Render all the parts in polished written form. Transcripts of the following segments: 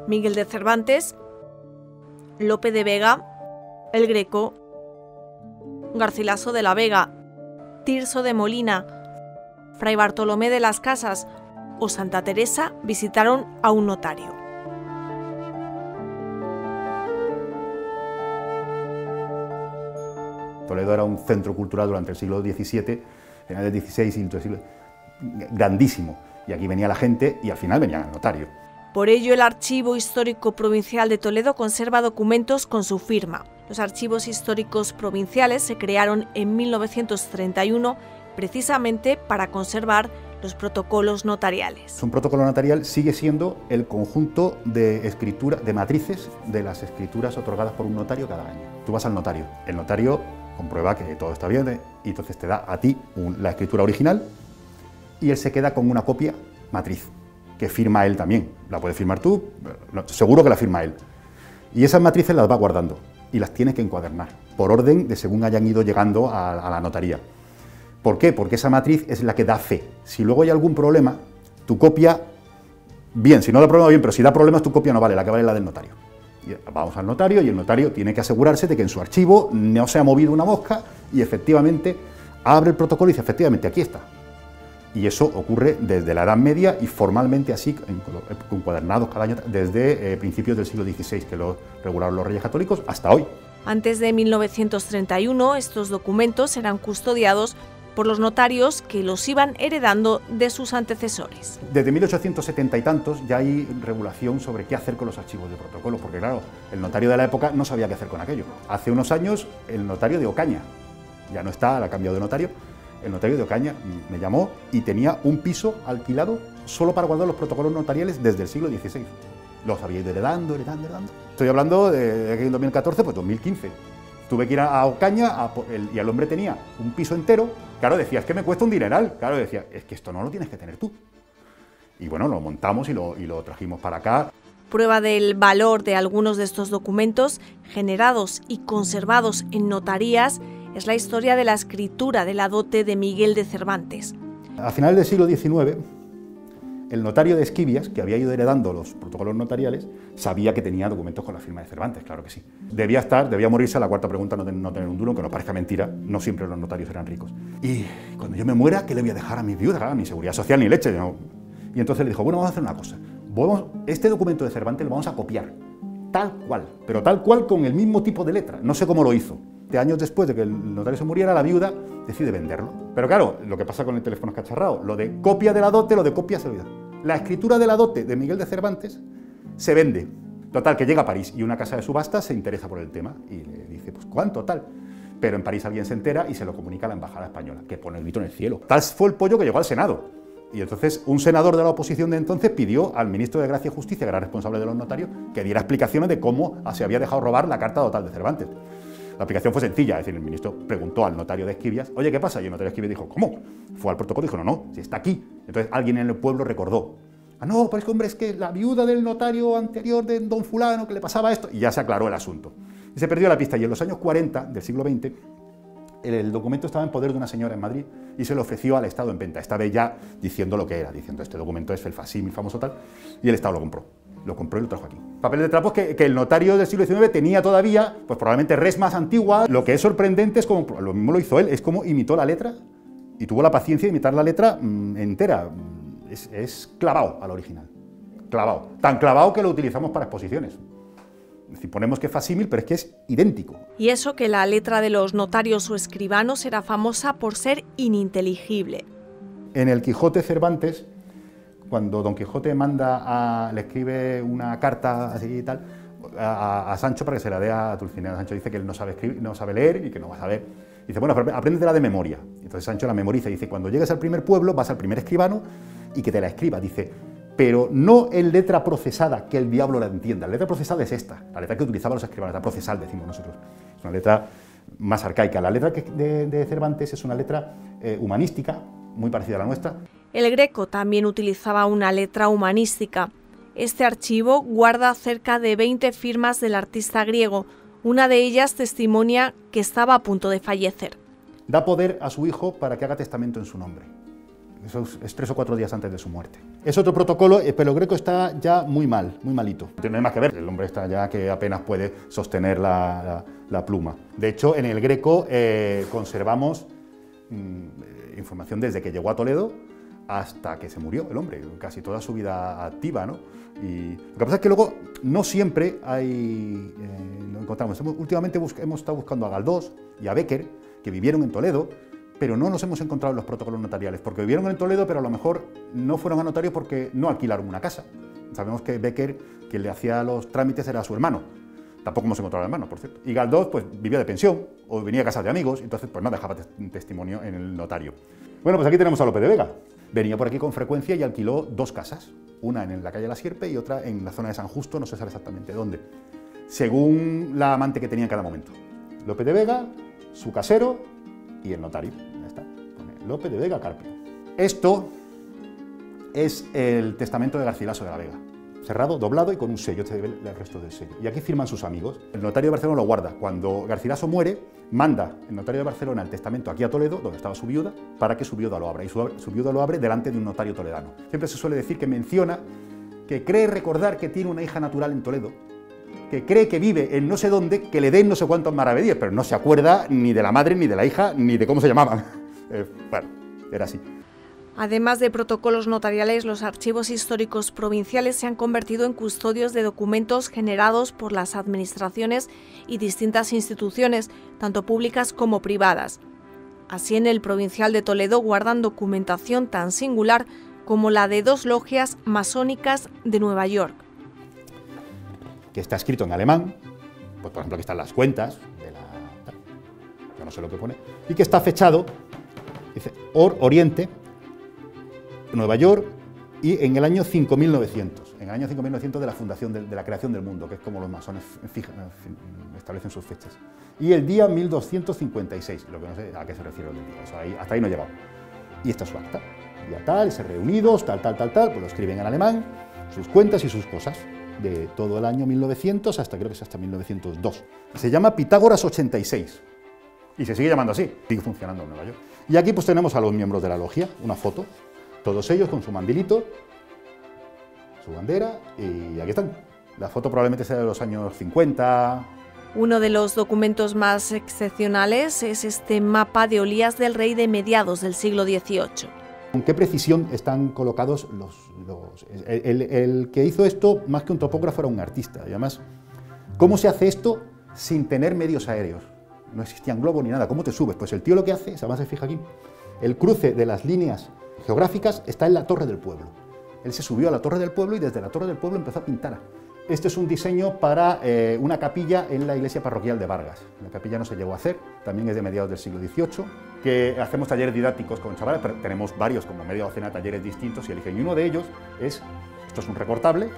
Miguel de Cervantes, Lope de Vega, el Greco, Garcilaso de la Vega, Tirso de Molina, Fray Bartolomé de las Casas o Santa Teresa visitaron a un notario. Toledo era un centro cultural durante el siglo XVII, final del XVI y el siglo grandísimo. Y aquí venía la gente y al final venía el notario. Por ello, el Archivo Histórico Provincial de Toledo conserva documentos con su firma. Los archivos históricos provinciales se crearon en 1931 precisamente para conservar los protocolos notariales. Un protocolo notarial sigue siendo el conjunto de matrices de las escrituras otorgadas por un notario cada año. Tú vas al notario, el notario comprueba que todo está bien y entonces te da a ti la escritura original y él se queda con una copia matriz, que firma él también. La puedes firmar tú, seguro que la firma él. Y esas matrices las va guardando y las tienes que encuadernar, por orden de según hayan ido llegando a la notaría. ¿Por qué? Porque esa matriz es la que da fe. Si luego hay algún problema, tu copia, bien, si no da problema, bien, pero si da problemas, tu copia no vale, la que vale es la del notario. Y vamos al notario y el notario tiene que asegurarse de que en su archivo no se ha movido una mosca y efectivamente abre el protocolo y dice, efectivamente, aquí está. Y eso ocurre desde la Edad Media y formalmente así, encuadernados cada año, desde principios del siglo XVI, que lo regularon los Reyes Católicos, hasta hoy. Antes de 1931, estos documentos eran custodiados por los notarios que los iban heredando de sus antecesores. Desde 1870 y tantos ya hay regulación sobre qué hacer con los archivos de protocolo, porque claro, el notario de la época no sabía qué hacer con aquello. Hace unos años el notario de Ocaña, ya no está, ha cambiado de notario, el notario de Ocaña me llamó y tenía un piso alquilado solo para guardar los protocolos notariales desde el siglo XVI. Los había ido heredando. Estoy hablando de que en 2014, pues 2015. Tuve que ir a Ocaña y el hombre tenía un piso entero. Claro, decía, es que me cuesta un dineral. Claro, decía, es que esto no lo tienes que tener tú. Y bueno, lo montamos y lo trajimos para acá. Prueba del valor de algunos de estos documentos, generados y conservados en notarías, es la historia de la escritura de la dote de Miguel de Cervantes. A finales del siglo XIX, el notario de Esquivias, que había ido heredando los protocolos notariales, sabía que tenía documentos con la firma de Cervantes, claro que sí. Debía morirse a la cuarta pregunta, no tener un duro, aunque no parezca mentira, no siempre los notarios eran ricos. Y cuando yo me muera, ¿qué le voy a dejar a mis viudas? Claro, ni seguridad social ni leche. ¿No? Y entonces le dijo, bueno, vamos a hacer una cosa. Este documento de Cervantes lo vamos a copiar, tal cual, pero tal cual con el mismo tipo de letra. No sé cómo lo hizo. Años después de que el notario se muriera, la viuda decide venderlo. Pero claro, lo que pasa con el teléfono escacharrado, lo de copia de la dote, lo de copia se olvida. La escritura de la dote de Miguel de Cervantes se vende. Total, que llega a París y una casa de subastas se interesa por el tema y le dice, pues ¿cuánto? Tal. Pero en París alguien se entera y se lo comunica a la embajada española, que pone el grito en el cielo. Tal fue el pollo que llegó al Senado. Y entonces un senador de la oposición de entonces pidió al ministro de Gracia y Justicia, que era responsable de los notarios, que diera explicaciones de cómo se había dejado robar la carta dotal de Cervantes. La aplicación fue sencilla, es decir, el ministro preguntó al notario de Esquivias, oye, ¿qué pasa? Y el notario de Esquivias dijo, ¿cómo? Fue al protocolo y dijo, no, si está aquí. Entonces alguien en el pueblo recordó, no, pero es que, hombre, es que la viuda del notario anterior de don fulano, que le pasaba esto, y ya se aclaró el asunto. Y se perdió la pista, y en los años 40 del siglo XX, el documento estaba en poder de una señora en Madrid y se lo ofreció al Estado en venta, esta vez ya diciendo lo que era, diciendo, este documento es el facímil famoso tal, y el Estado lo compró. Lo compró y lo trajo aquí. Papeles de trapos que el notario del siglo XIX tenía todavía, pues probablemente res más antigua. Lo que es sorprendente es como, lo mismo lo hizo él, es como imitó la letra y tuvo la paciencia de imitar la letra entera. Es clavado al original, clavado. Tan clavado que lo utilizamos para exposiciones. Es decir, ponemos que es facímil, pero es que es idéntico. Y eso que la letra de los notarios o escribanos era famosa por ser ininteligible. En el Quijote Cervantes, cuando Don Quijote le escribe una carta así y tal a Sancho para que se la dé a Dulcinea. Sancho dice que él no sabe escribir, no sabe leer y que no va a saber. Dice, bueno, apréndetela de memoria. Entonces Sancho la memoriza y dice, cuando llegues al primer pueblo vas al primer escribano y que te la escriba. Dice, pero no en letra procesada, que el diablo la entienda. La letra procesada es esta, la letra que utilizaban los escribanos, la letra procesal, decimos nosotros. Es una letra más arcaica. La letra de Cervantes es una letra humanística, muy parecida a la nuestra. El Greco también utilizaba una letra humanística. Este archivo guarda cerca de 20 firmas del artista griego. Una de ellas testimonia que estaba a punto de fallecer. Da poder a su hijo para que haga testamento en su nombre. Eso es 3 o 4 días antes de su muerte. Es otro protocolo, pero el Greco está ya muy mal, muy malito. No tiene más que ver, el hombre está ya que apenas puede sostener la pluma. De hecho, en el Greco conservamos información desde que llegó a Toledo hasta que se murió el hombre, casi toda su vida activa, ¿no? Y lo que pasa es que luego no siempre lo encontramos. Últimamente hemos estado buscando a Galdós y a Bécquer, que vivieron en Toledo, pero no nos hemos encontrado en los protocolos notariales, porque vivieron en Toledo, pero a lo mejor no fueron a notario porque no alquilaron una casa. Sabemos que Bécquer, quien le hacía los trámites, era su hermano. Tampoco hemos encontrado al hermano, por cierto. Y Galdós, pues, vivía de pensión, o venía a casa de amigos, entonces, pues, no dejaba testimonio en el notario. Bueno, pues aquí tenemos a Lope de Vega. Venía por aquí con frecuencia y alquiló 2 casas, una en la calle La Sierpe y otra en la zona de San Justo, no se sabe exactamente dónde, según la amante que tenía en cada momento. Lope de Vega, su casero y el notario. Ya está. Pone Lope de Vega Carpio. Esto es el testamento de Garcilaso de la Vega. Cerrado, doblado y con un sello, este ve el resto del sello. Y aquí firman sus amigos. El notario de Barcelona lo guarda. Cuando Garcilaso muere, manda el notario de Barcelona el testamento aquí a Toledo, donde estaba su viuda, para que su viuda lo abra. Y su viuda lo abre delante de un notario toledano. Siempre se suele decir que menciona que cree recordar que tiene una hija natural en Toledo, que cree que vive en no sé dónde, que le den no sé cuántos maravedíes, pero no se acuerda ni de la madre, ni de la hija, ni de cómo se llamaban. Bueno, era así. Además de protocolos notariales, los archivos históricos provinciales se han convertido en custodios de documentos generados por las administraciones y distintas instituciones, tanto públicas como privadas. Así, en el Provincial de Toledo guardan documentación tan singular como la de 2 logias masónicas de Nueva York. Que está escrito en alemán, pues por ejemplo aquí están las cuentas de yo no sé lo que pone, y que está fechado, dice Oriente, Nueva York, y en el año 5900, en el año 5900 de la fundación, de la creación del mundo, que es como los masones establecen sus fechas. Y el día 1256, lo que no sé a qué se refiere el día, eso hasta ahí no he llegado. Y esta es su acta, día tal, ese reunidos, tal, pues lo escriben en alemán, sus cuentas y sus cosas, de todo el año 1900 hasta creo que es hasta 1902. Se llama Pitágoras 86, y se sigue llamando así, sigue funcionando en Nueva York. Y aquí pues tenemos a los miembros de la logia, una foto, todos ellos con su mandilito, su bandera, y aquí están. La foto probablemente sea de los años 50. Uno de los documentos más excepcionales es este mapa de Olías del Rey de mediados del siglo XVIII. ¿Con qué precisión están colocados el que hizo esto, más que un topógrafo, era un artista? Y además, ¿cómo se hace esto sin tener medios aéreos? No existían globos ni nada. ¿Cómo te subes? Pues el tío lo que hace, además se fija aquí, el cruce de las líneas geográficas está en la Torre del Pueblo. Él se subió a la Torre del Pueblo y desde la Torre del Pueblo empezó a pintar. Este es un diseño para una capilla en la iglesia parroquial de Vargas. La capilla no se llegó a hacer, también es de mediados del siglo XVIII, que hacemos talleres didácticos con chavales, pero tenemos varios, como media docena de talleres distintos, y eligen. Y uno de ellos esto es un recortable,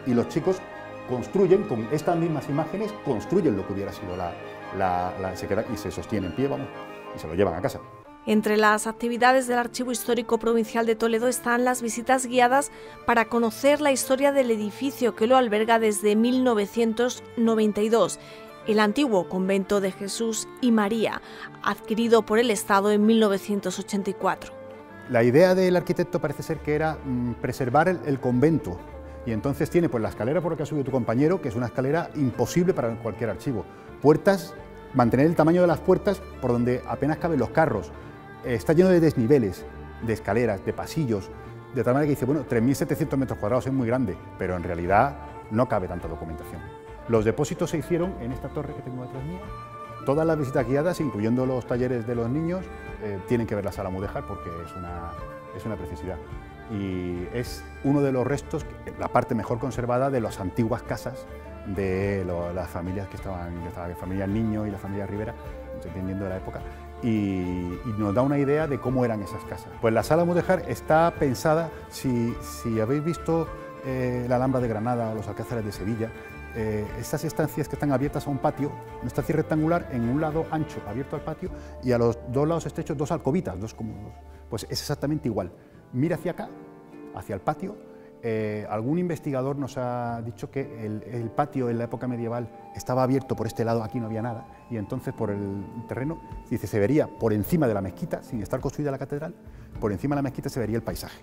y los chicos construyen, con estas mismas imágenes, construyen lo que hubiera sido se queda y se sostiene en pie, vamos, y se lo llevan a casa. Entre las actividades del Archivo Histórico Provincial de Toledo están las visitas guiadas para conocer la historia del edificio que lo alberga desde 1992, el antiguo Convento de Jesús y María, adquirido por el Estado en 1984. La idea del arquitecto parece ser que era preservar el convento, y entonces tiene pues la escalera por la que ha subido tu compañero, que es una escalera imposible para cualquier archivo. Puertas, mantener el tamaño de las puertas por donde apenas caben los carros. Está lleno de desniveles, de escaleras, de pasillos, de tal manera que dice, bueno, 3.700 metros cuadrados es muy grande, pero en realidad no cabe tanta documentación. Los depósitos se hicieron en esta torre que tengo detrás mía. Todas las visitas guiadas, incluyendo los talleres de los niños, tienen que ver la sala mudéjar porque es una preciosidad. Y es uno de los restos, la parte mejor conservada de las antiguas casas de las familias que estaban, la familia Niño y la familia Rivera, dependiendo de la época. Y nos da una idea de cómo eran esas casas. Pues la sala mudéjar está pensada, si habéis visto la Alhambra de Granada o los Alcázares de Sevilla, estas estancias que están abiertas a un patio, una estancia rectangular en un lado ancho abierto al patio y a los 2 lados estrechos 2 alcobitas, 2 cómodos. Pues es exactamente igual. Mira hacia acá, hacia el patio, algún investigador nos ha dicho que el patio en la época medieval estaba abierto por este lado, aquí no había nada, y entonces por el terreno, dice, se vería por encima de la mezquita, sin estar construida la catedral, por encima de la mezquita se vería el paisaje.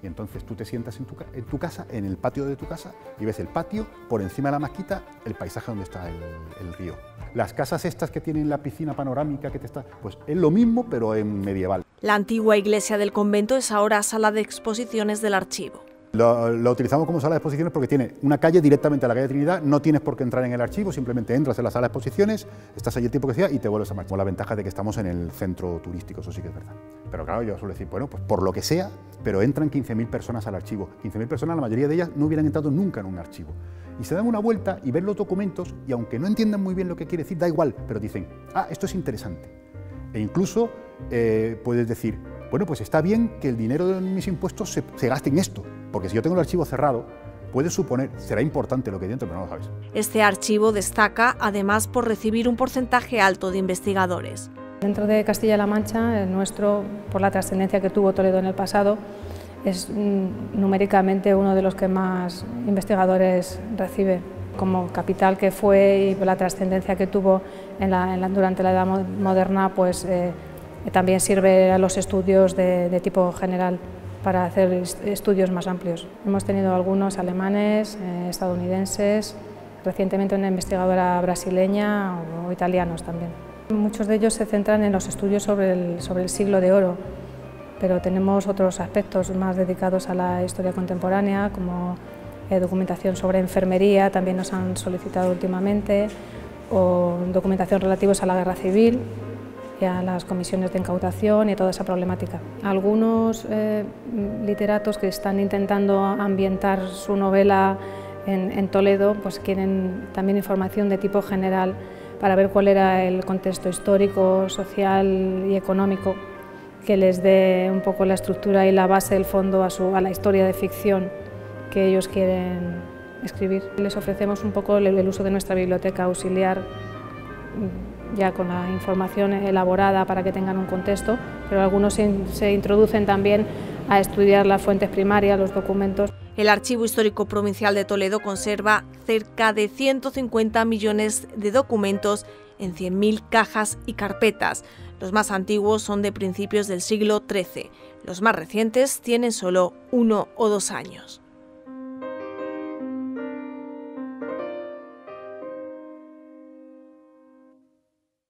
Y entonces tú te sientas en tu casa, en el patio de tu casa, y ves el patio, por encima de la mezquita, el paisaje donde está el río. Las casas estas que tienen la piscina panorámica, pues es lo mismo, pero en medieval. La antigua iglesia del convento es ahora sala de exposiciones del archivo. Lo utilizamos como sala de exposiciones porque tiene una calle directamente a la calle Trinidad, no tienes por qué entrar en el archivo, simplemente entras en la sala de exposiciones, estás allí el tiempo que sea y te vuelves a marchar. Con la ventaja de que estamos en el centro turístico, eso sí que es verdad. Pero claro, yo suelo decir, bueno, pues por lo que sea, pero entran 15.000 personas al archivo. 15.000 personas, la mayoría de ellas no hubieran entrado nunca en un archivo. Y se dan una vuelta y ven los documentos y aunque no entiendan muy bien lo que quiere decir, da igual, pero dicen, ah, esto es interesante. E incluso puedes decir, bueno, pues está bien que el dinero de mis impuestos se gaste en esto, porque si yo tengo el archivo cerrado, puedes suponer, será importante lo que hay dentro, pero no lo sabes. Este archivo destaca además por recibir un porcentaje alto de investigadores. Dentro de Castilla-La Mancha, el nuestro, por la trascendencia que tuvo Toledo en el pasado, es numéricamente uno de los que más investigadores recibe. Como capital que fue y por la trascendencia que tuvo durante la Edad Moderna, pues también sirve a los estudios de tipo general para hacer estudios más amplios. Hemos tenido algunos alemanes, estadounidenses, recientemente una investigadora brasileña o italianos también. Muchos de ellos se centran en los estudios sobre el siglo de oro, pero tenemos otros aspectos más dedicados a la historia contemporánea, como documentación sobre enfermería, también nos han solicitado últimamente, o documentación relativos a la guerra civil y a las comisiones de incautación y a toda esa problemática. Algunos literatos que están intentando ambientar su novela en Toledo, pues quieren también información de tipo general para ver cuál era el contexto histórico, social y económico que les dé un poco la estructura y la base, el fondo a la historia de ficción que ellos quieren escribir. Les ofrecemos un poco el uso de nuestra biblioteca auxiliar, ya con la información elaborada para que tengan un contexto, pero algunos se introducen también a estudiar las fuentes primarias, los documentos. El Archivo Histórico Provincial de Toledo conserva cerca de 150 millones de documentos en 100.000 cajas y carpetas. Los más antiguos son de principios del siglo XIII. Los más recientes tienen solo 1 o 2 años.